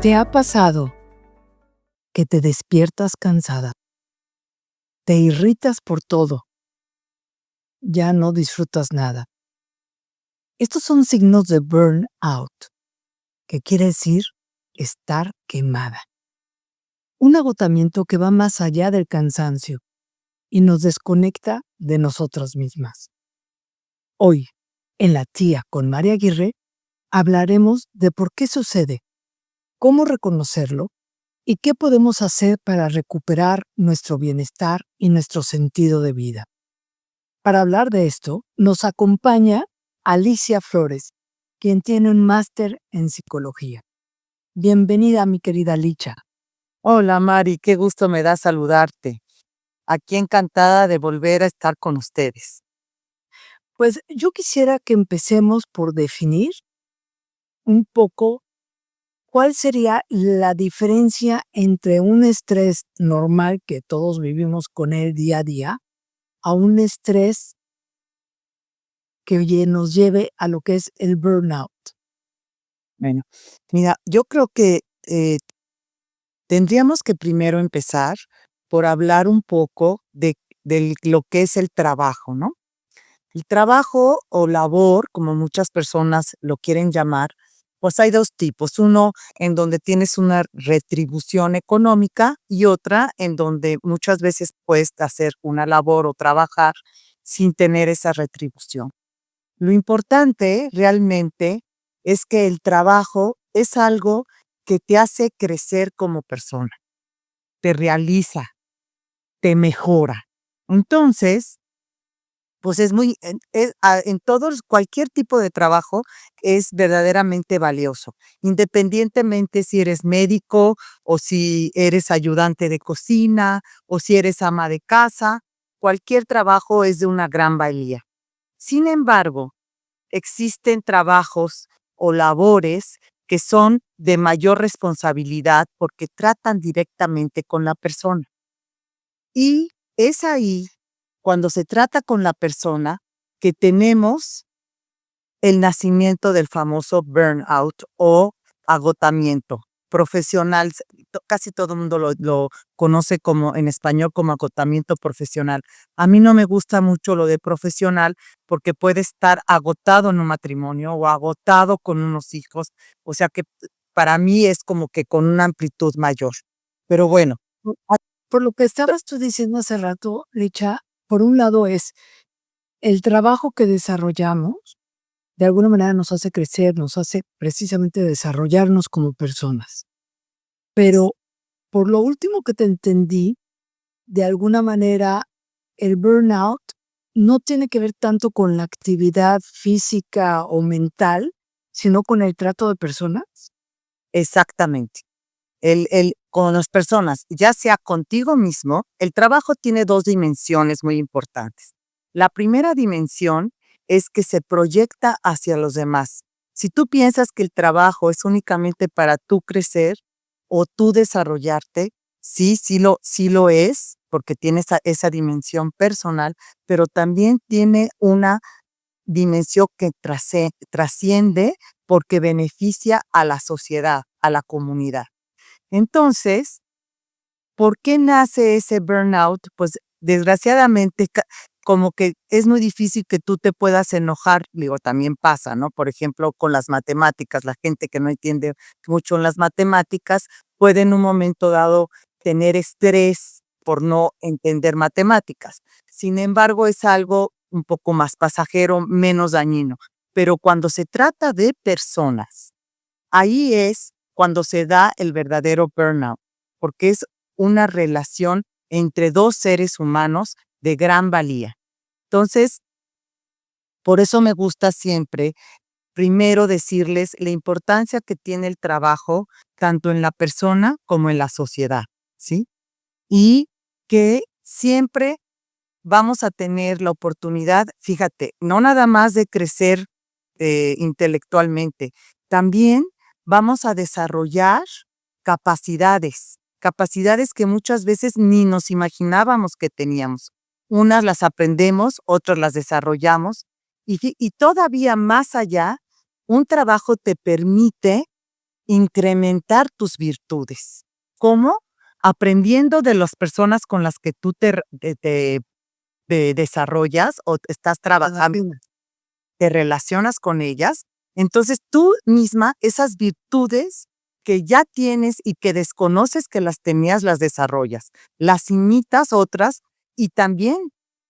¿Te ha pasado que te despiertas cansada? Te irritas por todo, ya no disfrutas nada. Estos son signos de burnout, que quiere decir estar quemada. Un agotamiento que va más allá del cansancio y nos desconecta de nosotras mismas. Hoy, en La Tía con María Aguirre, hablaremos de por qué sucede, cómo reconocerlo y qué podemos hacer para recuperar nuestro bienestar y nuestro sentido de vida. Para hablar de esto, nos acompaña Alicia Flores, quien tiene un máster en psicología. Bienvenida, mi querida Licha. Hola Mari, qué gusto me da saludarte. Aquí encantada de volver a estar con ustedes. Pues yo quisiera que empecemos por definir un poco cuál sería la diferencia entre un estrés normal que todos vivimos con él día a día a un estrés que nos lleve a lo que es el burnout. Bueno, mira, yo creo que tendríamos que primero empezar por hablar un poco de lo que es el trabajo, ¿no? El trabajo o labor, como muchas personas lo quieren llamar, pues hay dos tipos. Uno en donde tienes una retribución económica y otra en donde muchas veces puedes hacer una labor o trabajar sin tener esa retribución. Lo importante realmente es que el trabajo es algo que te hace crecer como persona, te realiza, te mejora. Entonces, pues en todos, cualquier tipo de trabajo es verdaderamente valioso, independientemente si eres médico o si eres ayudante de cocina o si eres ama de casa, cualquier trabajo es de una gran valía. Sin embargo, existen trabajos o labores que son de mayor responsabilidad porque tratan directamente con la persona. Y es ahí, cuando se trata con la persona, que tenemos el nacimiento del famoso burnout o agotamiento profesional. Casi todo el mundo lo conoce como en español como agotamiento profesional. A mí no me gusta mucho lo de profesional porque puede estar agotado en un matrimonio o agotado con unos hijos. O sea que para mí es como que con una amplitud mayor. Pero bueno, Por lo que estabas tú diciendo hace rato, Licha, por un lado es el trabajo que desarrollamos, de alguna manera nos hace crecer, nos hace precisamente desarrollarnos como personas. Pero por lo último que te entendí, de alguna manera el burnout no tiene que ver tanto con la actividad física o mental, sino con el trato de personas. exactamente. Con las personas, ya sea contigo mismo, el trabajo tiene dos dimensiones muy importantes. La primera dimensión es que se proyecta hacia los demás. Si tú piensas que el trabajo es únicamente para tú crecer o tú desarrollarte, sí lo es, porque tiene esa dimensión personal, pero también tiene una dimensión que trasciende porque beneficia a la sociedad, a la comunidad. Entonces, ¿por qué nace ese burnout? Pues desgraciadamente, como que es muy difícil que tú te puedas enojar, digo, también pasa, ¿no? Por ejemplo, con las matemáticas, la gente que no entiende mucho en las matemáticas puede en un momento dado tener estrés por no entender matemáticas. Sin embargo, es algo un poco más pasajero, menos dañino. Pero cuando se trata de personas, ahí es cuando se da el verdadero burnout, porque es una relación entre dos seres humanos de gran valía. Entonces, por eso me gusta siempre primero decirles la importancia que tiene el trabajo tanto en la persona como en la sociedad, ¿sí? Y que siempre vamos a tener la oportunidad, fíjate, no nada más de crecer intelectualmente, también vamos a desarrollar capacidades que muchas veces ni nos imaginábamos que teníamos. Unas las aprendemos, otras las desarrollamos y todavía más allá, un trabajo te permite incrementar tus virtudes. ¿Cómo? Aprendiendo de las personas con las que tú te desarrollas o estás trabajando, te relacionas con ellas. Entonces tú misma, esas virtudes que ya tienes y que desconoces que las tenías, las desarrollas, las imitas otras y también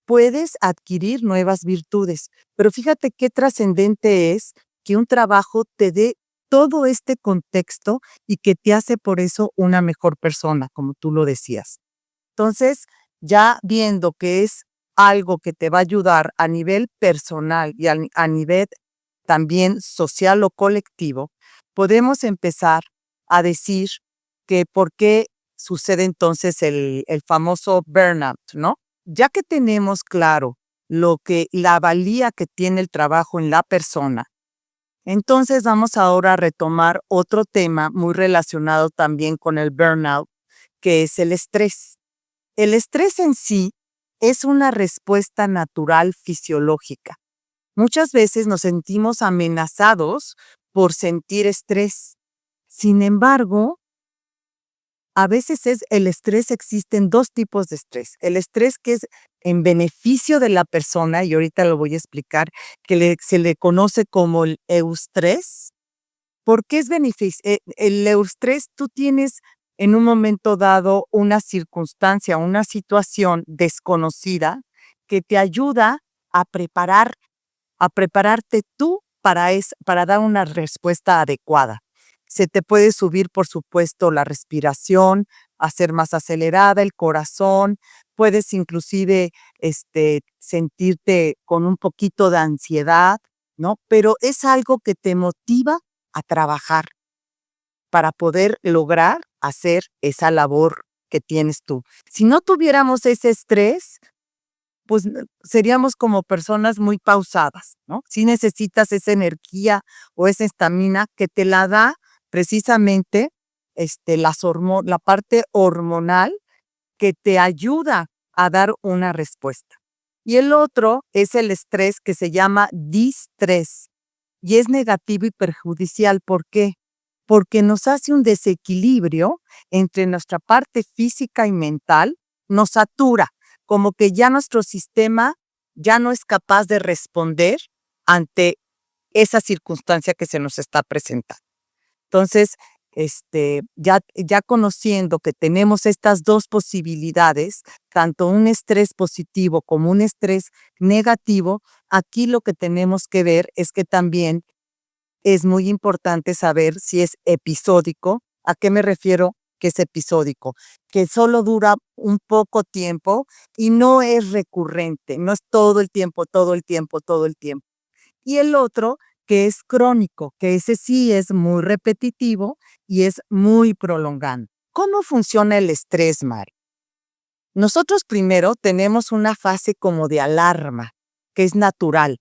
puedes adquirir nuevas virtudes. Pero fíjate qué trascendente es que un trabajo te dé todo este contexto y que te hace por eso una mejor persona, como tú lo decías. Entonces, ya viendo que es algo que te va a ayudar a nivel personal y a nivel también social o colectivo, podemos empezar a decir que por qué sucede entonces el famoso burnout, ¿no? Ya que tenemos claro la valía que tiene el trabajo en la persona, entonces vamos ahora a retomar otro tema muy relacionado también con el burnout, que es el estrés. El estrés en sí es una respuesta natural fisiológica. Muchas veces nos sentimos amenazados por sentir estrés. Sin embargo, a veces el estrés, existen dos tipos de estrés. El estrés que es en beneficio de la persona, y ahorita lo voy a explicar, se le conoce como el eustrés. ¿Por qué es beneficio? El eustrés, tú tienes en un momento dado una circunstancia, una situación desconocida que te ayuda a prepararte tú para dar una respuesta adecuada. Se te puede subir, por supuesto, la respiración, hacer más acelerada el corazón, puedes inclusive sentirte con un poquito de ansiedad, ¿no? Pero es algo que te motiva a trabajar para poder lograr hacer esa labor que tienes tú. Si no tuviéramos ese estrés, pues seríamos como personas muy pausadas, ¿no? Si necesitas esa energía o esa estamina que te la da precisamente la parte hormonal que te ayuda a dar una respuesta. Y el otro es el estrés que se llama distrés y es negativo y perjudicial. ¿Por qué? Porque nos hace un desequilibrio entre nuestra parte física y mental, nos satura, como que ya nuestro sistema ya no es capaz de responder ante esa circunstancia que se nos está presentando. Entonces, ya conociendo que tenemos estas dos posibilidades, tanto un estrés positivo como un estrés negativo, aquí lo que tenemos que ver es que también es muy importante saber si es episódico. ¿A qué me refiero que es episódico? Que solo dura un poco tiempo y no es recurrente, no es todo el tiempo, todo el tiempo, todo el tiempo. Y el otro, que es crónico, que ese sí es muy repetitivo y es muy prolongado. ¿Cómo funciona el estrés, Mari? Nosotros primero tenemos una fase como de alarma, que es natural.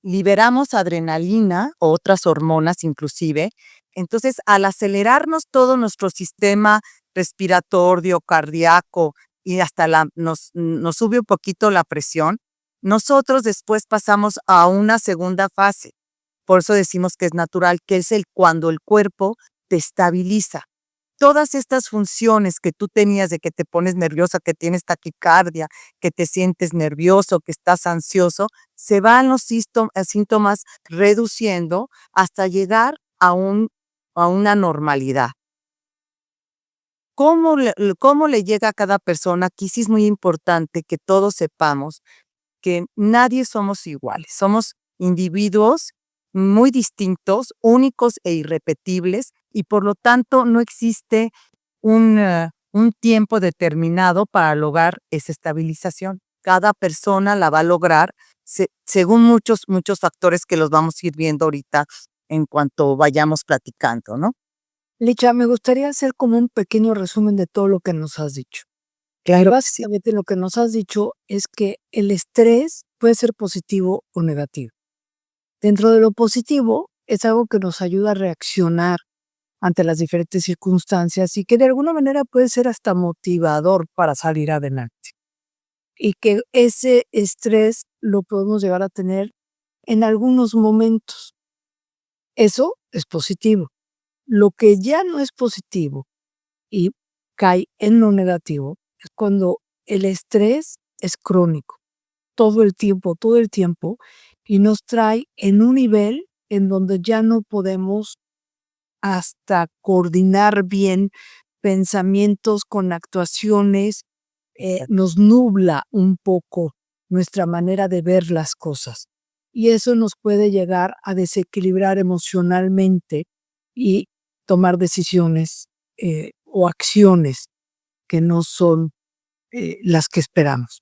Liberamos adrenalina o otras hormonas inclusive. Entonces, al acelerarnos todo nuestro sistema respiratorio, cardíaco y hasta nos sube un poquito la presión, nosotros después pasamos a una segunda fase. Por eso decimos que es natural, que es cuando el cuerpo te estabiliza. Todas estas funciones que tú tenías de que te pones nerviosa, que tienes taquicardia, que te sientes nervioso, que estás ansioso, se van los síntomas reduciendo hasta llegar a una normalidad. ¿Cómo le llega a cada persona? Aquí sí es muy importante que todos sepamos que nadie somos iguales. Somos individuos muy distintos, únicos e irrepetibles, y por lo tanto no existe un tiempo determinado para lograr esa estabilización. Cada persona la va a lograr según muchos factores que los vamos a ir viendo ahorita en cuanto vayamos platicando, ¿no? Licha, me gustaría hacer como un pequeño resumen de todo lo que nos has dicho. Claro. Básicamente lo que nos has dicho es que el estrés puede ser positivo o negativo. Dentro de lo positivo es algo que nos ayuda a reaccionar ante las diferentes circunstancias y que de alguna manera puede ser hasta motivador para salir adelante. Y que ese estrés lo podemos llegar a tener en algunos momentos. Eso es positivo. Lo que ya no es positivo y cae en lo negativo es cuando el estrés es crónico, todo el tiempo, y nos trae en un nivel en donde ya no podemos hasta coordinar bien pensamientos con actuaciones, nos nubla un poco nuestra manera de ver las cosas. Y eso nos puede llegar a desequilibrar emocionalmente y tomar decisiones o acciones que no son las que esperamos.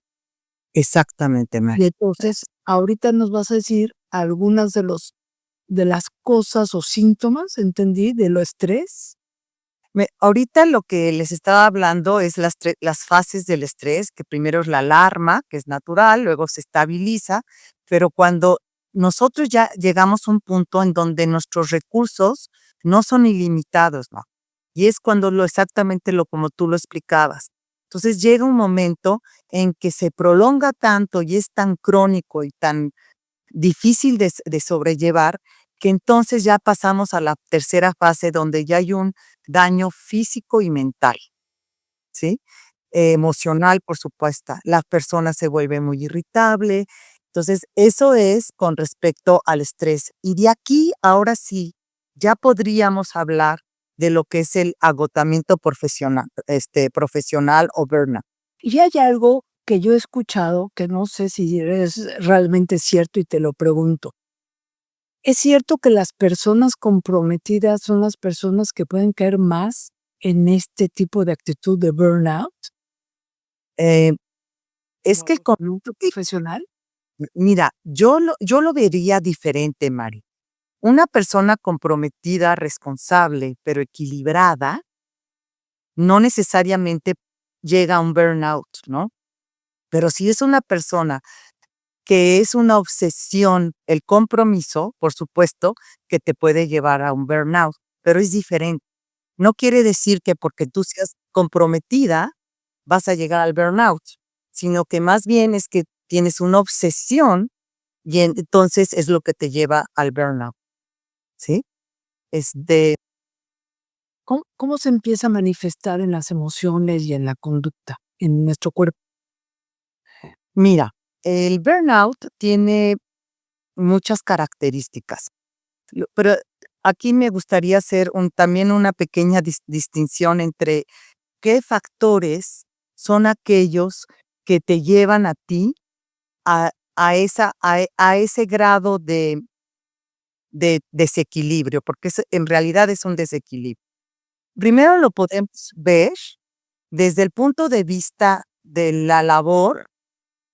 Exactamente, Y Mari. entonces, ahorita nos vas a decir algunas de las cosas o síntomas, entendí, de lo estrés. Ahorita lo que les estaba hablando es las fases del estrés, que primero es la alarma, que es natural, luego se estabiliza, pero cuando nosotros ya llegamos a un punto en donde nuestros recursos no son ilimitados, ¿no? Y es cuando exactamente lo como tú lo explicabas. Entonces llega un momento en que se prolonga tanto y es tan crónico y tan difícil de sobrellevar, que entonces ya pasamos a la tercera fase donde ya hay un daño físico y mental, ¿sí? Emocional, por supuesto. La persona se vuelve muy irritable. Entonces, eso es con respecto al estrés. Y de aquí, ahora sí, ya podríamos hablar de lo que es el agotamiento profesional o burnout. Y hay algo que yo he escuchado que no sé si es realmente cierto y te lo pregunto. ¿Es cierto que las personas comprometidas son las personas que pueden caer más en este tipo de actitud de burnout? Eh, es que el ¿Agotamiento profesional? mira, yo lo vería diferente, Mari. Una persona comprometida, responsable, pero equilibrada, no necesariamente llega a un burnout, ¿no? Pero si es una persona que es una obsesión, el compromiso, por supuesto, que te puede llevar a un burnout, pero es diferente. No quiere decir que porque tú seas comprometida vas a llegar al burnout, sino que más bien es que tienes una obsesión y entonces es lo que te lleva al burnout, ¿sí? Es de, ¿Cómo se empieza a manifestar en las emociones y en la conducta, en nuestro cuerpo? mira, el burnout tiene muchas características, pero aquí me gustaría hacer también una pequeña distinción entre qué factores son aquellos que te llevan a ti a ese grado de desequilibrio, porque en realidad es un desequilibrio. Primero lo podemos ver desde el punto de vista de la labor,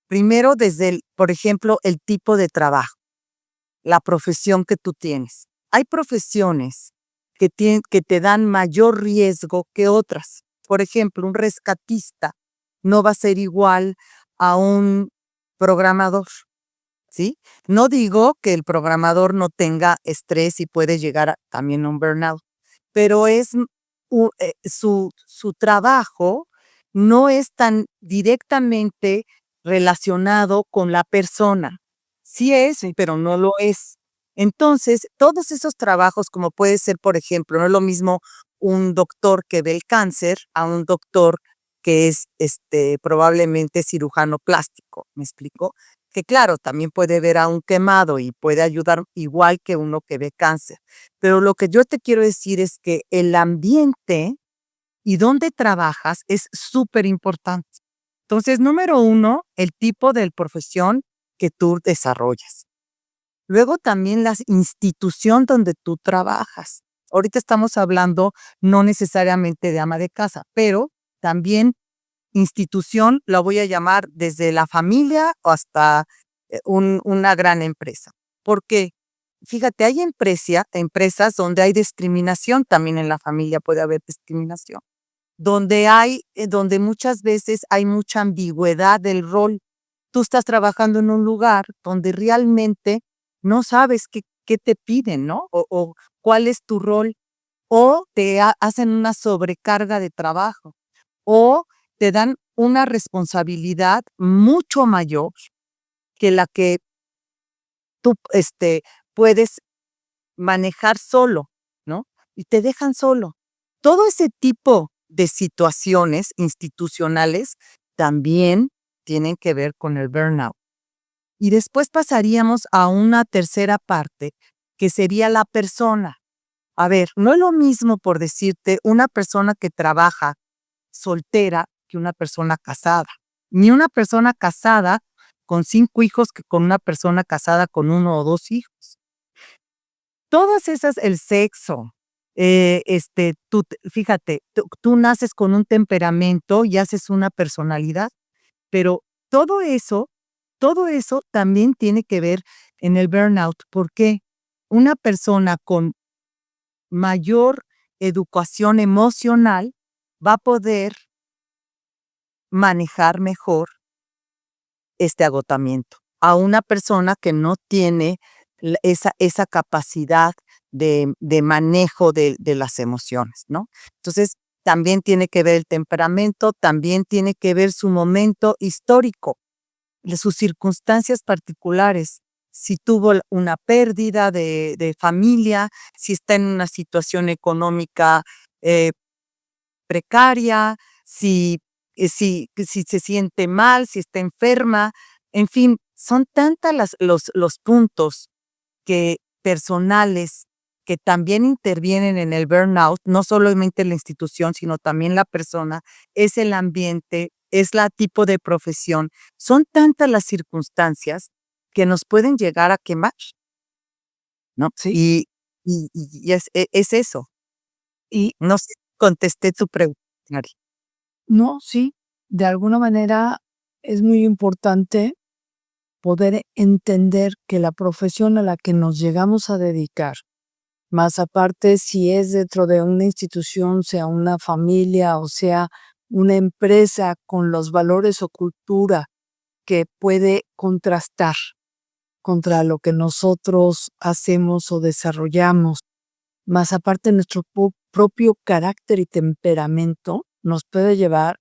primero desde por ejemplo, el tipo de trabajo, la profesión que tú tienes. Hay profesiones que te dan mayor riesgo que otras. Por ejemplo, un rescatista no va a ser igual a un programador, ¿sí? No digo que el programador no tenga estrés y puede llegar también a un burnout, pero su trabajo no es tan directamente relacionado con la persona. Sí es, Sí. pero no lo es. Entonces, todos esos trabajos, como puede ser, por ejemplo, no es lo mismo un doctor que ve el cáncer a un doctor que es probablemente cirujano plástico, ¿me explico? Que claro, también puede ver a un quemado y puede ayudar igual que uno que ve cáncer. Pero lo que yo te quiero decir es que el ambiente y dónde trabajas es súper importante. Entonces, número uno, el tipo de profesión que tú desarrollas. Luego también la institución donde tú trabajas. Ahorita estamos hablando no necesariamente de ama de casa, pero también institución la voy a llamar desde la familia hasta una gran empresa. Porque, fíjate, hay empresas donde hay discriminación, también en la familia puede haber discriminación, donde muchas veces hay mucha ambigüedad del rol. Tú estás trabajando en un lugar donde realmente no sabes qué te piden, ¿no? O cuál es tu rol, o te hacen una sobrecarga de trabajo, o te dan una responsabilidad mucho mayor que la que tú puedes manejar solo, ¿no? Y te dejan solo. Todo ese tipo de situaciones institucionales también tienen que ver con el burnout. Y después pasaríamos a una tercera parte, que sería la persona. A ver, no es lo mismo, por decirte, una persona que trabaja soltera que una persona casada. Ni una persona casada con 5 hijos que con una persona casada con 1 o 2 hijos. Todas esas, el sexo, fíjate, tú naces con un temperamento y haces una personalidad, pero todo eso, todo eso también tiene que ver en el burnout. ¿Por qué? Una persona con mayor educación emocional va a poder manejar mejor este agotamiento a una persona que no tiene esa capacidad de manejo de las emociones, ¿no? Entonces, también tiene que ver el temperamento, también tiene que ver su momento histórico, sus circunstancias particulares. Si tuvo una pérdida de familia, si está en una situación económica eh, precaria, si se siente mal, si está enferma, en fin, son tantas los puntos que personales que también intervienen en el burnout, no solamente la institución, sino también la persona, es el ambiente, es la tipo de profesión. Son tantas las circunstancias que nos pueden llegar a quemar, ¿no? Sí. Y es eso. Y No sé si contesté tu pregunta, Mari. no, sí, de alguna manera es muy importante poder entender que la profesión a la que nos llegamos a dedicar, más aparte si es dentro de una institución, sea una familia o sea una empresa con los valores o cultura que puede contrastar contra lo que nosotros hacemos o desarrollamos, más aparte nuestro propio carácter y temperamento nos puede llevar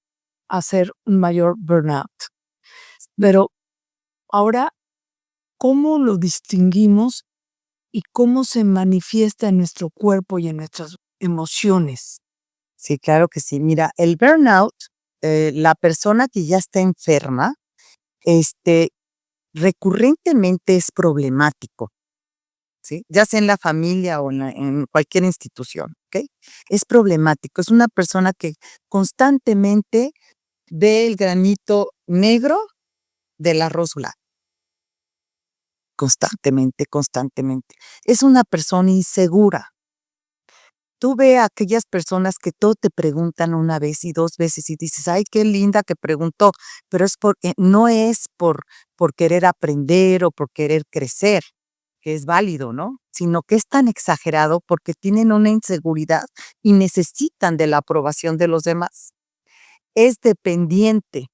a hacer un mayor burnout. Pero ahora, ¿cómo lo distinguimos y cómo se manifiesta en nuestro cuerpo y en nuestras emociones? Sí, claro que sí. Mira, el burnout, la persona que ya está enferma, este, recurrentemente es problemático, ¿sí? Ya sea en la familia o en cualquier institución, ¿ok? Es problemático. Es una persona que constantemente ve el granito negro del arroz blanco. Constantemente, constantemente. Es una persona insegura. Tú ve a aquellas personas que todo te preguntan una vez y 2 veces y dices: "Ay, qué linda que preguntó", pero es porque no es por querer aprender o por querer crecer, que es válido, ¿no? Sino que es tan exagerado porque tienen una inseguridad y necesitan de la aprobación de los demás. Es dependiente,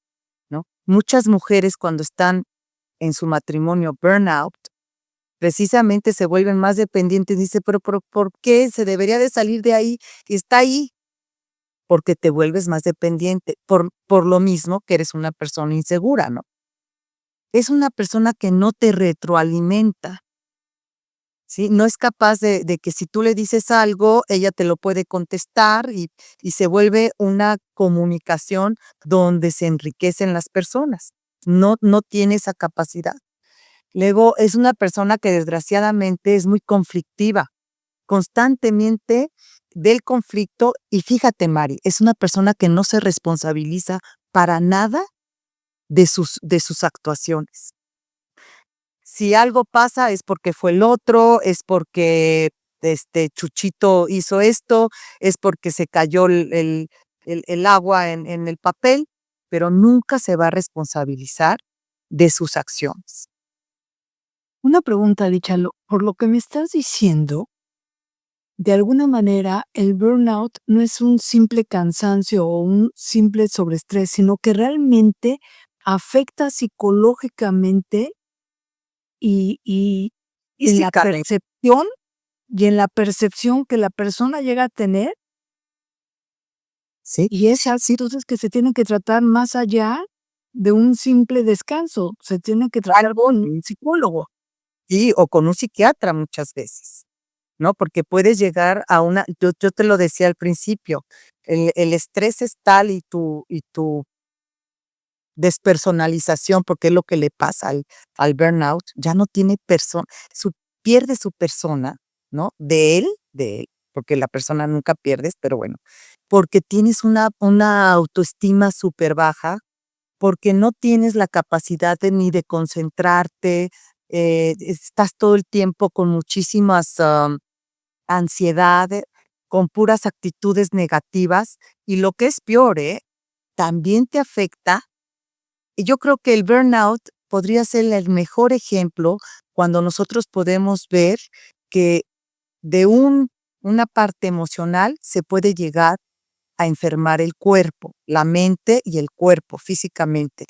¿no? Muchas mujeres cuando están en su matrimonio burnout, precisamente se vuelven más dependientes. Dice: pero, ¿por qué? Se debería de salir de ahí, y está ahí, porque te vuelves más dependiente, por lo mismo que eres una persona insegura, ¿no? Es una persona que no te retroalimenta, ¿sí? No es capaz de que si tú le dices algo, ella te lo puede contestar y se vuelve una comunicación donde se enriquecen las personas. No tiene esa capacidad. Luego, es una persona que desgraciadamente es muy conflictiva, constantemente del conflicto. Y fíjate, Mari, es una persona que no se responsabiliza para nada de sus actuaciones. Si algo pasa es porque fue el otro, es porque Chuchito hizo esto, es porque se cayó el agua en el papel, pero nunca se va a responsabilizar de sus acciones. Una pregunta, Lichalo, por lo que me estás diciendo, de alguna manera el burnout no es un simple cansancio o un simple sobreestrés, sino que realmente afecta psicológicamente y en la Físicamente, percepción y en la percepción que la persona llega a tener, sí, y es así sí, entonces que se tiene que tratar más allá de un simple descanso, se tiene que tratar algo, con un psicólogo. sí, o con un psiquiatra muchas veces. ¿no? Porque puedes llegar a yo te lo decía al principio, el estrés es tal y tu despersonalización, porque es lo que le pasa al burnout, ya no tiene su pierde su persona, ¿no? De él, porque la persona nunca pierdes, pero bueno, porque tienes una autoestima súper baja, porque no tienes la capacidad ni de concentrarte, estás todo el tiempo con muchísimas, ansiedad, con puras actitudes negativas, y lo que es peor, también te afecta. Y yo creo que el burnout podría ser el mejor ejemplo cuando nosotros podemos ver que de una parte emocional se puede llegar a enfermar el cuerpo, la mente y el cuerpo físicamente.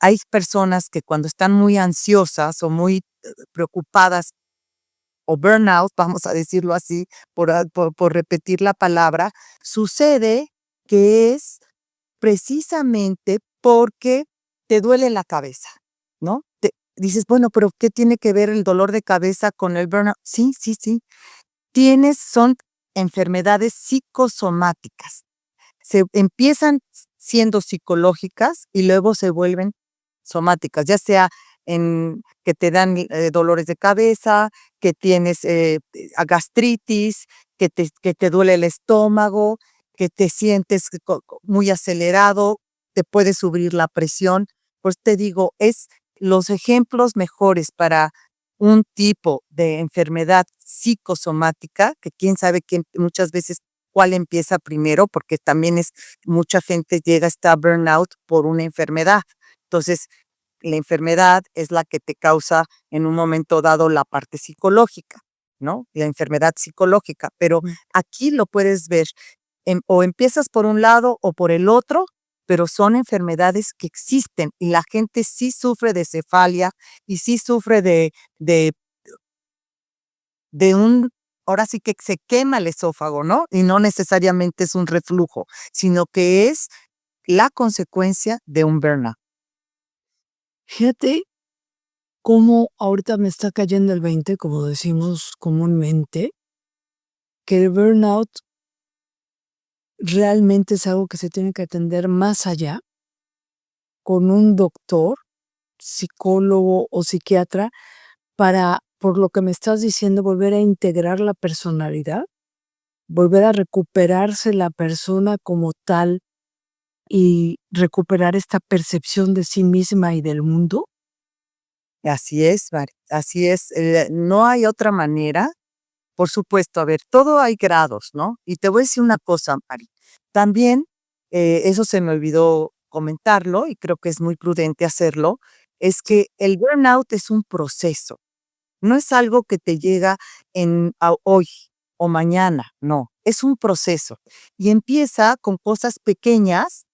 Hay personas que cuando están muy ansiosas o muy preocupadas o burnout, vamos a decirlo así, por repetir la palabra, sucede que es precisamente porque te duele la cabeza, ¿no? Dices, bueno, pero ¿qué tiene que ver el dolor de cabeza con el burnout? Sí, sí, sí. Son enfermedades psicosomáticas. Se empiezan siendo psicológicas y luego se vuelven somáticas, ya sea en que te dan dolores de cabeza, que tienes gastritis, que te duele el estómago, que te sientes muy acelerado, te puede subir la presión. Pues te digo, es los ejemplos mejores para un tipo de enfermedad psicosomática, que quién sabe quién, muchas veces cuál empieza primero, porque también mucha gente llega hasta burnout por una enfermedad. Entonces, la enfermedad es la que te causa en un momento dado la parte psicológica, ¿no? La enfermedad psicológica, pero aquí lo puedes ver, o empiezas por un lado o por el otro, pero son enfermedades que existen y la gente sí sufre de cefalia y sí sufre de de un ahora sí que se quema el esófago, ¿no? Y no necesariamente es un reflujo, sino que es la consecuencia de un burnout. Fíjate cómo ahorita me está cayendo el 20, como decimos comúnmente, que el burnout realmente es algo que se tiene que atender más allá, con un doctor, psicólogo o psiquiatra, para, por lo que me estás diciendo, volver a integrar la personalidad, volver a recuperarse la persona como tal y recuperar esta percepción de sí misma y del mundo. Así es, Mari, así es, no hay otra manera. Por supuesto, a ver, todo hay grados, ¿no? Y te voy a decir una cosa, Mari. También, eso se me olvidó comentarlo y creo que es muy prudente hacerlo, es que el burnout es un proceso, no es algo que te llega hoy o mañana, no, es un proceso. Y empieza con cosas pequeñas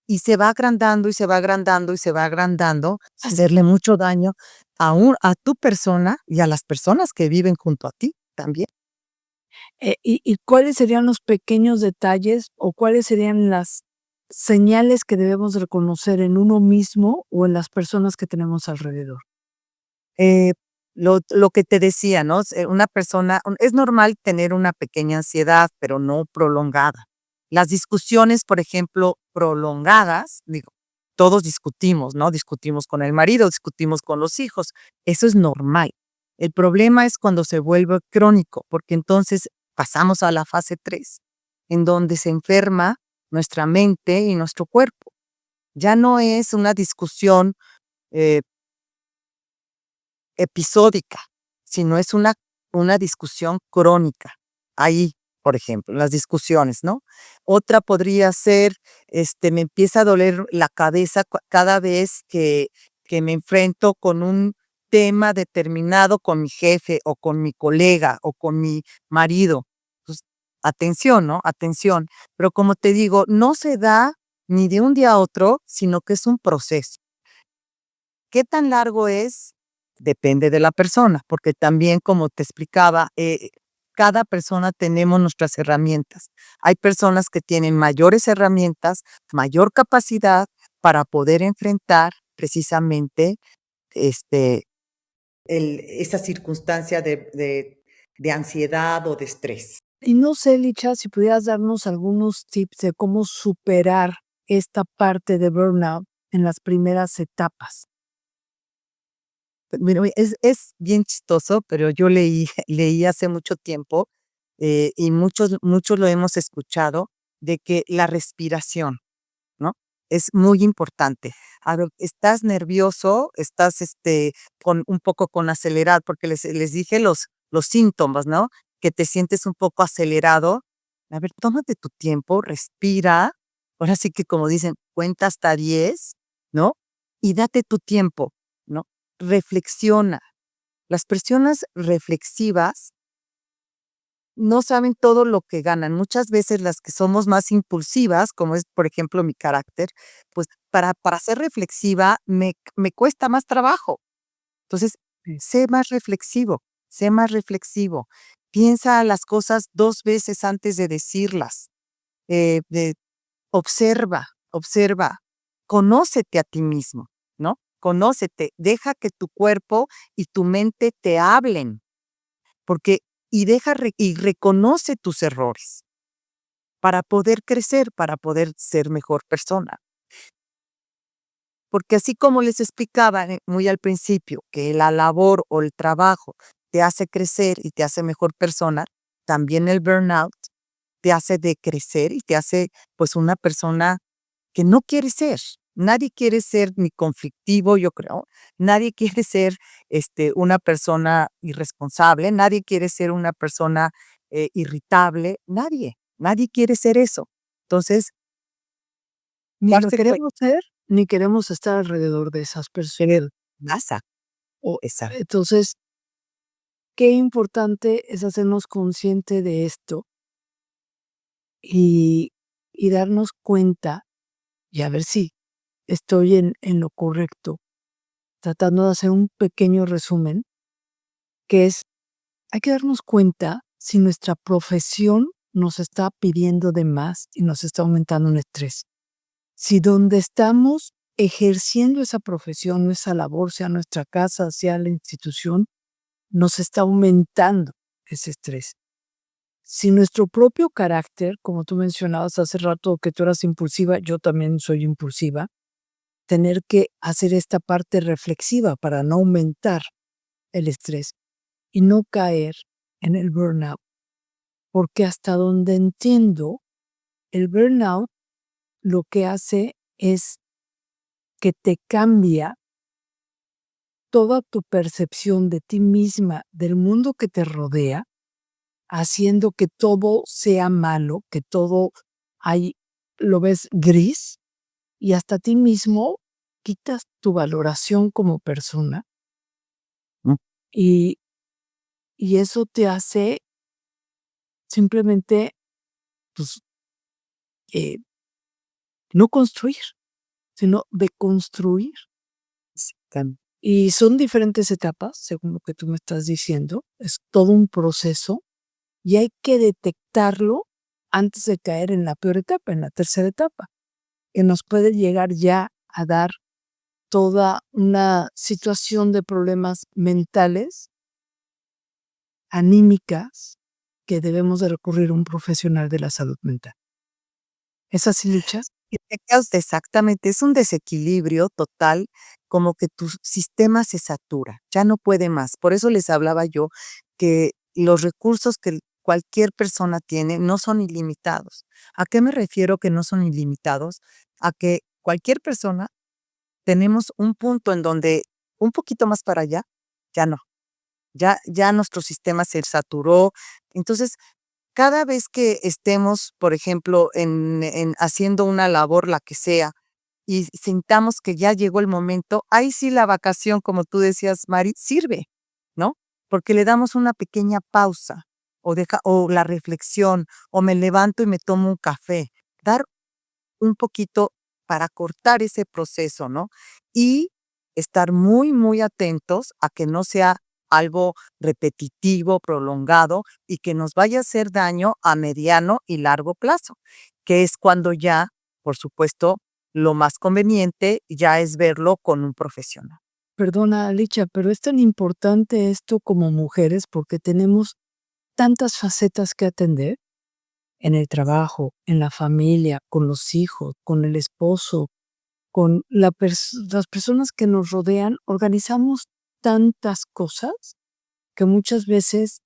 y se va agrandando y se va agrandando y se va agrandando, hacerle mucho daño a tu persona y a las personas que viven junto a ti también. ¿Y cuáles serían los pequeños detalles o cuáles serían las señales que debemos reconocer en uno mismo o en las personas que tenemos alrededor? Eh, lo que te decía, ¿no? Una persona, es normal tener una pequeña ansiedad, pero no prolongada. Las discusiones, por ejemplo, prolongadas, digo, todos discutimos, ¿no? Discutimos con el marido, discutimos con los hijos. Eso es normal. El problema es cuando se vuelve crónico, porque entonces pasamos a la fase 3, en donde se enferma nuestra mente y nuestro cuerpo. Ya no es una discusión eh, episódica, sino es una discusión crónica. Ahí, por ejemplo, las discusiones, ¿no? Otra podría ser, me empieza a doler la cabeza cada vez que me enfrento con un tema determinado con mi jefe o con mi colega o con mi marido. Pues, atención, ¿no? Atención. Pero como te digo, no se da ni de un día a otro, sino que es un proceso. ¿Qué tan largo es? Depende de la persona, porque también, como te explicaba, cada persona tenemos nuestras herramientas. Hay personas que tienen mayores herramientas, mayor capacidad para poder enfrentar precisamente este, esa circunstancia de ansiedad o de estrés. Y no sé, Licha, si pudieras darnos algunos tips de cómo superar esta parte de burnout en las primeras etapas. Mira, es bien chistoso, pero yo leí leí hace mucho tiempo, y muchos lo hemos escuchado, de que la respiración, ¿no? Es muy importante. A ver, estás nervioso, estás, con un poco con acelerar, porque les dije los síntomas, ¿no? Que te sientes un poco acelerado. A ver, tómate tu tiempo, respira. Ahora sí que, como dicen, cuenta hasta 10, ¿no? Y date tu tiempo, ¿no? Reflexiona. Las personas reflexivas no saben todo lo que ganan. Muchas veces las que somos más impulsivas, como es, por ejemplo, mi carácter, pues para ser reflexiva me cuesta más trabajo. Entonces, Sí. sé más reflexivo, sé más reflexivo. Piensa las cosas 2 veces antes de decirlas. De observa, observa, conócete a ti mismo, ¿no? Conócete, deja que tu cuerpo y tu mente te hablen, porque y reconoce tus errores para poder crecer, para poder ser mejor persona. Porque así como les explicaba, muy al principio, que la labor o el trabajo te hace crecer y te hace mejor persona, también el burnout te hace decrecer y te hace, pues, una persona que no quiere ser. Nadie quiere ser ni conflictivo, yo creo. Nadie quiere ser, una persona irresponsable, nadie quiere ser una persona, irritable, nadie quiere ser eso. Entonces, Ni lo darse cuenta queremos ser, ni queremos estar alrededor de esas personas. pasa. O Esa entonces, qué importante es hacernos consciente de esto y darnos cuenta, y a ver si estoy en lo correcto, tratando de hacer un pequeño resumen, que es, hay que darnos cuenta si nuestra profesión nos está pidiendo de más y nos está aumentando un estrés. Si donde estamos ejerciendo esa profesión, esa labor, sea nuestra casa, sea la institución, nos está aumentando ese estrés. Si nuestro propio carácter, como tú mencionabas hace rato que tú eras impulsiva, yo también soy impulsiva, tener que hacer esta parte reflexiva para no aumentar el estrés y no caer en el burnout, porque hasta donde entiendo, el burnout lo que hace es que te cambia toda tu percepción de ti misma, del mundo que te rodea, haciendo que todo sea malo, que todo hay, lo ves gris, y hasta ti mismo quitas tu valoración como persona mm, y, eso te hace simplemente pues, eh, no construir, sino deconstruir. can Y son diferentes etapas, según lo que tú me estás diciendo, es todo un proceso y hay que detectarlo antes de caer en la peor etapa, en la tercera etapa, que nos puede llegar ya a dar toda una situación de problemas mentales, anímicas, que debemos de recurrir a un profesional de la salud mental. ¿Es así, Licha? y te quedas exactamente, es un desequilibrio total, como que tu sistema se satura, ya no puede más. Por eso les hablaba yo que los recursos que cualquier persona tiene no son ilimitados. ¿A qué me refiero que no son ilimitados? A que cualquier persona tenemos un punto en donde un poquito más para allá, ya no, ya nuestro sistema se saturó. Entonces, cada vez que estemos, por ejemplo, en haciendo una labor, la que sea, y sintamos que ya llegó el momento, ahí sí la vacación, como tú decías, Mari, sirve, ¿no? Porque le damos una pequeña pausa, o la reflexión, o me levanto y me tomo un café. Dar un poquito para cortar ese proceso, ¿no? Y estar muy, muy atentos a que no sea algo repetitivo, prolongado y que nos vaya a hacer daño a mediano y largo plazo, que es cuando ya, por supuesto, lo más conveniente ya es verlo con un profesional. Perdona, Licha, pero es tan importante esto como mujeres porque tenemos tantas facetas que atender en el trabajo, en la familia, con los hijos, con el esposo, con las personas que nos rodean. Organizamos tantas cosas que muchas veces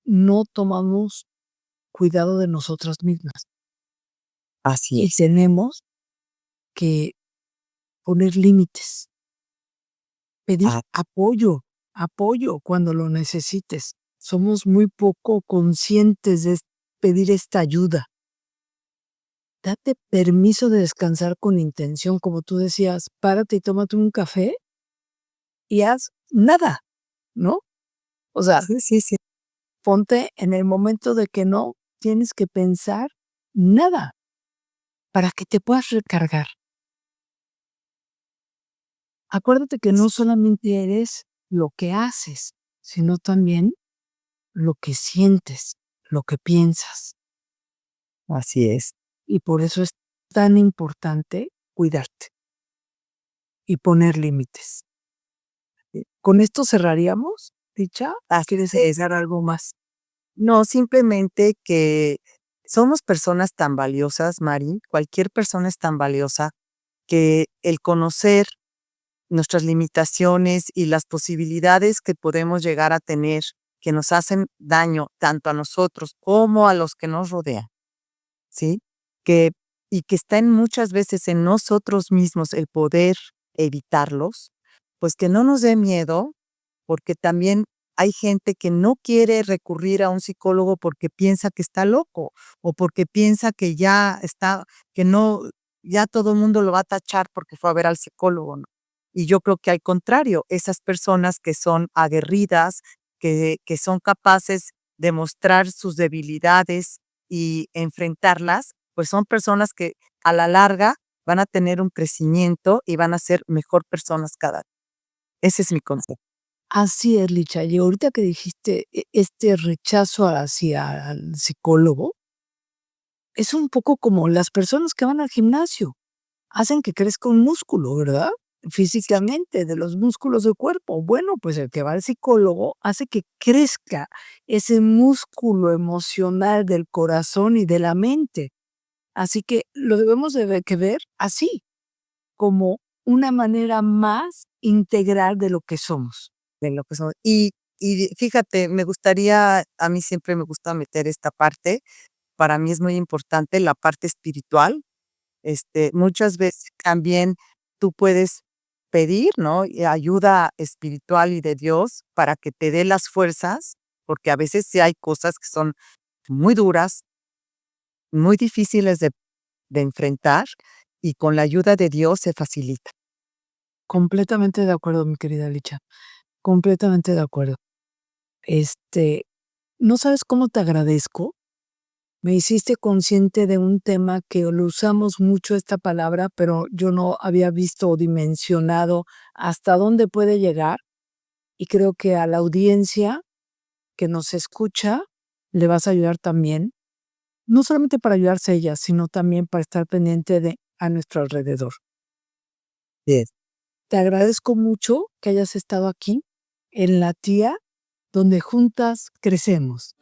no tomamos cuidado de nosotras mismas Así y es. tenemos que poner límites, pedir Ah, apoyo cuando lo necesites. Somos muy poco conscientes de pedir esta ayuda. Date permiso de descansar con intención, como tú decías, párate y tómate un café y haz nada, ¿no? O sea, sí, sí, sí. ponte en el momento de que no tienes que pensar nada para que te puedas recargar. Acuérdate que no solamente eres lo que haces, sino también lo que sientes, lo que piensas. Así es. Y por eso es tan importante cuidarte y poner límites. ¿Con esto cerraríamos, Dicha? Así ¿Quieres es. agregar algo más? No, simplemente que somos personas tan valiosas, Mari, cualquier persona es tan valiosa que el conocer nuestras limitaciones y las posibilidades que podemos llegar a tener que nos hacen daño tanto a nosotros como a los que nos rodean, ¿sí? Que, y que está en muchas veces en nosotros mismos el poder evitarlos, pues que no nos dé miedo, porque también hay gente que no quiere recurrir a un psicólogo porque piensa que está loco o porque piensa que ya está, que no, ya todo el mundo lo va a tachar porque fue a ver al psicólogo, ¿no? Y yo creo que al contrario, esas personas que son aguerridas, que son capaces de mostrar sus debilidades y enfrentarlas, pues son personas que a la larga van a tener un crecimiento y van a ser mejor personas cada día. Ese es mi consejo. Así es, Licha. Y ahorita que dijiste este rechazo hacia el psicólogo, es un poco como las personas que van al gimnasio. Hacen que crezca un músculo, ¿verdad? Físicamente, de los músculos del cuerpo. Bueno, pues el que va al psicólogo hace que crezca ese músculo emocional del corazón y de la mente. Así que lo debemos que ver así, como una manera más integral de lo que somos. De lo que son. Y fíjate, me gustaría, a mí siempre me gusta meter esta parte, para mí es muy importante la parte espiritual. Muchas veces también tú puedes pedir, ¿no? Y ayuda espiritual y de Dios para que te dé las fuerzas, porque a veces sí hay cosas que son muy duras, muy difíciles de enfrentar, y con la ayuda de Dios se facilita. Completamente de acuerdo, mi querida Licha. Completamente de acuerdo. Este, no sabes cómo te agradezco. Me hiciste consciente de un tema que lo usamos mucho esta palabra, pero yo no había visto o dimensionado hasta dónde puede llegar. Y creo que a la audiencia que nos escucha le vas a ayudar también, no solamente para ayudarse a ella, sino también para estar pendiente de a nuestro alrededor. Bien. Te agradezco mucho que hayas estado aquí en La Tía, donde juntas crecemos.